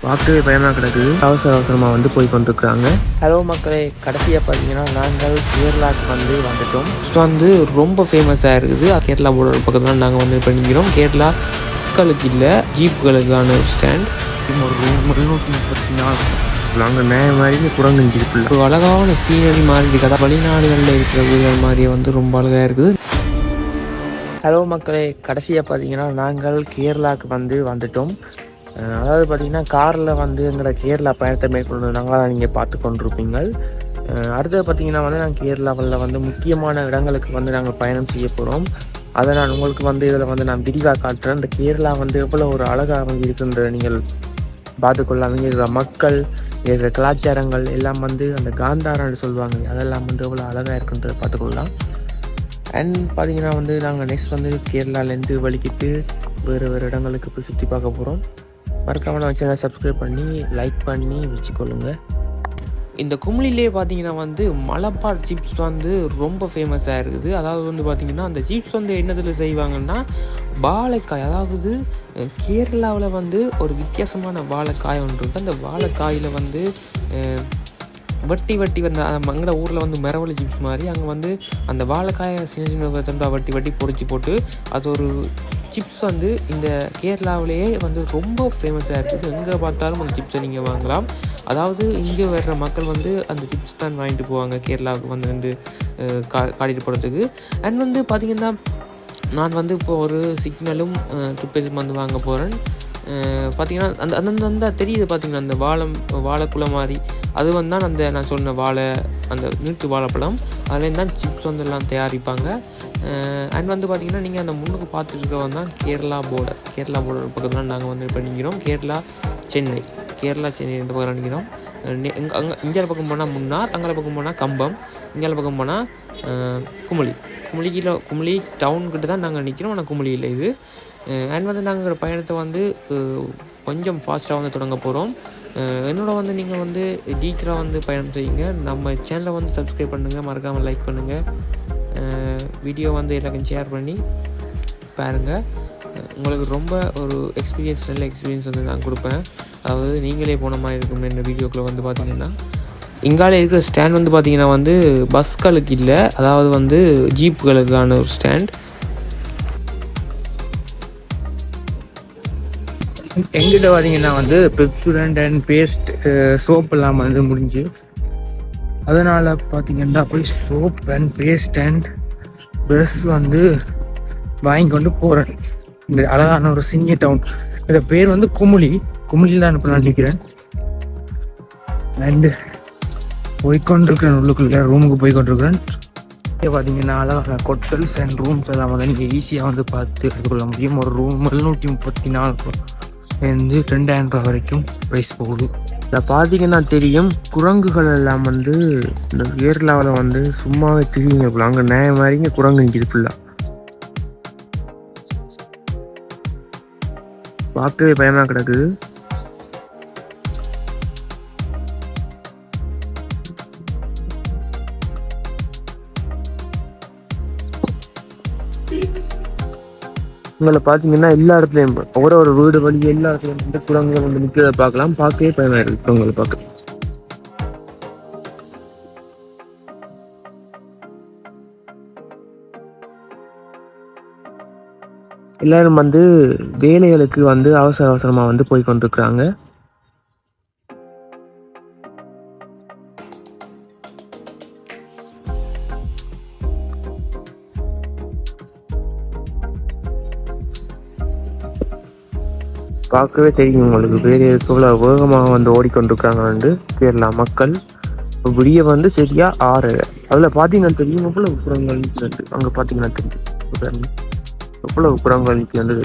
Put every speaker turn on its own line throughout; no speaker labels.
பார்க்கவே பயமாக கிடக்குது. அவசரமாக வந்து போய் கொண்டிருக்கிறாங்க. ஹலோ மக்களே, கடைசியாக பார்த்தீங்கன்னா நாங்கள் கேரளாவுக்கு வந்துட்டோம். வந்து ரொம்ப ஃபேமஸாக இருக்குது. கேரளா போர்டர் பக்கத்தில் நாங்கள் வந்து பண்ணிக்கிறோம். கேரளா பஸ்களுக்கு இல்லை, ஜீப்புகளுக்கான ஒரு ஸ்டாண்ட். ஒரு 734 நாங்கள் நேரம் மாதிரி குரங்குஞ்சிருக்குள்ள ஒரு அழகான சீனரி மாதிரி இருக்குது. வெளிநாடுகளில் இருக்கிற வீடுகள் மாதிரியே வந்து ரொம்ப அழகாக இருக்குது. ஹலோ மக்களே, கடைசியாக பார்த்தீங்கன்னா நாங்கள் கேரளாவுக்கு வந்துட்டோம். அதாவது பார்த்திங்கன்னா காரில் எங்களை கேரளா பயணத்தை மேற்கொண்டு நாங்கள் நீங்கள் பார்த்து கொண்டிருப்பீங்க. அடுத்தது பார்த்திங்கன்னா நாங்கள் கேரளாவில் முக்கியமான இடங்களுக்கு நாங்கள் பயணம் செய்ய போகிறோம். அதை நான் உங்களுக்கு இதில் நான் விரிவாக காட்டுறேன். இந்த கேரளா எவ்வளோ ஒரு அழகாக இருக்குன்ற நீங்கள் பார்த்துக்கொள்ளலாம். இங்கே இருக்கிற மக்கள், இருக்கிற கலாச்சாரங்கள் எல்லாம் அந்த காந்தாரன்னு சொல்லுவாங்க, அதெல்லாம் எவ்வளோ அழகாக இருக்குன்றதை பார்த்துக்கொள்ளலாம். அண்ட் பார்த்திங்கன்னா நாங்கள் நெக்ஸ்ட் கேரளாலேருந்து வலிக்கிட்டு வேறு இடங்களுக்கு போய் சுற்றி பார்க்க போகிறோம். மறக்காமல் சேனலை சப்ஸ்கிரைப் பண்ணி லைக் பண்ணி வச்சுக்கொள்ளுங்க. இந்த கும்ளிலே பார்த்தீங்கன்னா மலபார் சிப்ஸ் ரொம்ப ஃபேமஸாக இருக்குது. அதாவது பார்த்திங்கன்னா அந்த சிப்ஸ் என்னதில் செய்வாங்கன்னா வாழைக்காய், அதாவது கேரளாவில் ஒரு வித்தியாசமான வாழைக்காய் ஒன்று இருக்குது. அந்த வாழைக்காயில் வட்டி எங்களோட ஊரில் மிரவலி சிப்ஸ் மாதிரி அங்கே அந்த வாழைக்காயை சின்ன சின்ன தண்டா வட்டி பொறிச்சு போட்டு அது ஒரு சிப்ஸ் இந்த கேரளாவிலேயே ரொம்ப ஃபேமஸாக இருக்குது. எங்கே பார்த்தாலும் அந்த சிப்ஸை நீங்கள் வாங்கலாம். அதாவது இங்கே வர்ற மக்கள் அந்த சிப்ஸ் தான் வாங்கிட்டு போவாங்க கேரளாவுக்கு காட்டிட்டு போகிறதுக்கு. அண்ட் பார்த்திங்கன்னா நான் இப்போ ஒரு சிக்னலும் டூத்பேஸ்ட் வாங்க போகிறேன். பார்த்திங்கன்னா அந்த தெரியுது பார்த்திங்கன்னா அந்த வாழைக்குலை மாதிரி அது தான் நான் சொன்ன அந்த நீட்டு வாழைப்பழம் அதுலேருந்து தான் சிப்ஸ் எல்லாம் தயாரிப்பாங்க. அண்ட் பார்த்திங்கன்னா நீங்கள் அந்த முன்னுக்கு பார்த்துட்டு இருக்கவங்க தான் கேரளா போர்டர் பக்கத்தில் நாங்கள் இப்போ நிற்கிறோம். கேரளா சென்னை இந்த பக்கம் நிற்கிறோம். இஞ்சால பக்கம் போனால் முன்னார், அங்கால பக்கம் போனால் கம்பம், இங்கால பக்கம் போனால் குமுளி டவுன்கிட்ட தான் நாங்கள் நிற்கிறோம். ஆனால் குமுளி இல்லை இது. அண்ட் நாங்கள் பயணத்தை கொஞ்சம் ஃபாஸ்ட்டாக தொடங்க போகிறோம். என்னோட நீங்கள் டீச்சராக பயணம் செய்யுங்க. நம்ம சேனலை சப்ஸ்கிரைப் பண்ணுங்கள், மறக்காமல் லைக் பண்ணுங்கள், வீடியோ எல்லாருக்கும் ஷேர் பண்ணி பாருங்கள். உங்களுக்கு ரொம்ப ஒரு நல்ல எக்ஸ்பீரியன்ஸ் நான் கொடுப்பேன். அதாவது நீங்களே போன மாதிரி இருக்கும் இந்த வீடியோக்குள்ளே பார்த்தீங்கன்னா. இங்காலே இருக்கிற ஸ்டாண்ட் பார்த்திங்கன்னா பஸ்களுக்கு இல்லை, அதாவது ஜீப்புகளுக்கான ஒரு ஸ்டாண்ட். எங்கிட்ட பார்த்தீங்கன்னா பெப்சுடன்ட் அண்ட் பேஸ்ட் சோப் எல்லாம் முடிஞ்சு, அதனால் பார்த்தீங்கன்னா போய் soap and paste and brush வாங்கி கொண்டு போகிறேன். இந்த அழகான ஒரு சிறிய டவுன், இந்த பேர் குமுளியில் தான் இப்போ நான் நிற்கிறேன். அண்டு போய்கொண்டிருக்கிறேன், உள்ளுக்குள்ள ரூமுக்கு போய்கொண்டிருக்கிறேன். பார்த்தீங்கன்னா அழகான ஹோட்டல்ஸ் அண்ட் ரூம்ஸ் எல்லாம் நீங்கள் ஈஸியாக பார்த்து எடுத்துக்கொள்ள முடியும். ஒரு ரூம் 734 இருந்து 2000 ரூபா வரைக்கும் ப்ரைஸ் போகுது. இதில் பார்த்தீங்கன்னா தெரியும், குரங்குகள் எல்லாம் இந்த கேரளாவில் சும்மாவே தெரியுங்க. அங்கே நேரம் மாதிரிங்க குரங்குஞ்சிது ஃபுல்லாக. பார்க்கவே பயமாக கிடக்குது. உங்களை பார்த்தீங்கன்னா எல்லா இடத்துலையும் ஒரு வீடு வழி எல்லா இடத்துலையும் குரங்குகள் நிற்கிறத பார்க்கலாம். பார்க்கவே பயமாக இருக்குது உங்களை பார்க்க. எல்லாரும் வேலைகளுக்கு அவசரமாக போய் கொண்டிருக்கிறாங்க. பார்க்கவே தெரியும் உங்களுக்கு வேலைகளுக்கு இவ்வளோ வேகமாக ஓடிக்கொண்டிருக்காங்க கேரளா மக்கள். விடிய சரியா 6. அதில் பார்த்தீங்கன்னா தெரியும் எவ்வளவு குரங்கள் நிற்கிறது. அங்கே பார்த்தீங்கன்னா தெரியும் எவ்வளவு குரங்கள் நிற்கிறது.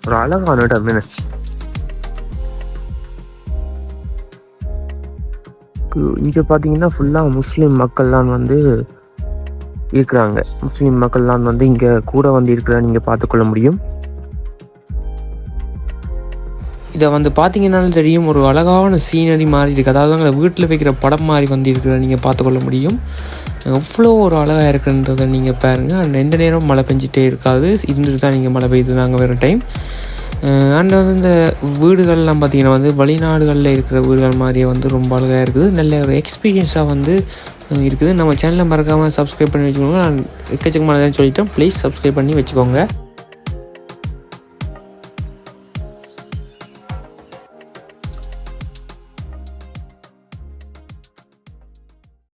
ஒரு அழகான இடம். இங்கே பார்த்தீங்கன்னா ஃபுல்லாக முஸ்லீம் மக்கள்லாம் இருக்கிறாங்க. முஸ்லீம் மக்கள்லாம் இங்கே கூட இருக்கிற நீங்கள் பார்த்துக்கொள்ள முடியும். இதை பார்த்தீங்கன்னாலும் தெரியும், ஒரு அழகான சீனரி மாதிரி இருக்குது. அதாவது வீட்டில் வைக்கிற படம் மாதிரி இருக்கிற நீங்கள் பார்த்துக்கொள்ள முடியும். எவ்வளோ ஒரு அழகாக இருக்குன்றதை நீங்கள் பாருங்கள். அண்ட் எந்த நேரம் மழை பெஞ்சிட்டே இருக்காது, இருந்துட்டு தான் நீங்கள் மழை பெய்யுது நாங்கள் வேறு டைம். அண்ட் வந்து இந்த வீடுகள்லாம் பார்த்திங்கன்னா வந்து வெளிநாடுகளில் இருக்கிற வீடுகள் மாதிரியே வந்து ரொம்ப அழகாக இருக்குது. நல்ல ஒரு எக்ஸ்பீரியன்ஸாக வந்து இருக்குது. நம்ம சேனலை மறக்காமல் சப்ஸ்கிரைப் பண்ணி வச்சுக்கோங்க. நான் எக்கச்சக்கமானதான் சொல்லிட்டேன், ப்ளீஸ் சப்ஸ்கிரைப் பண்ணி வச்சுக்கோங்க.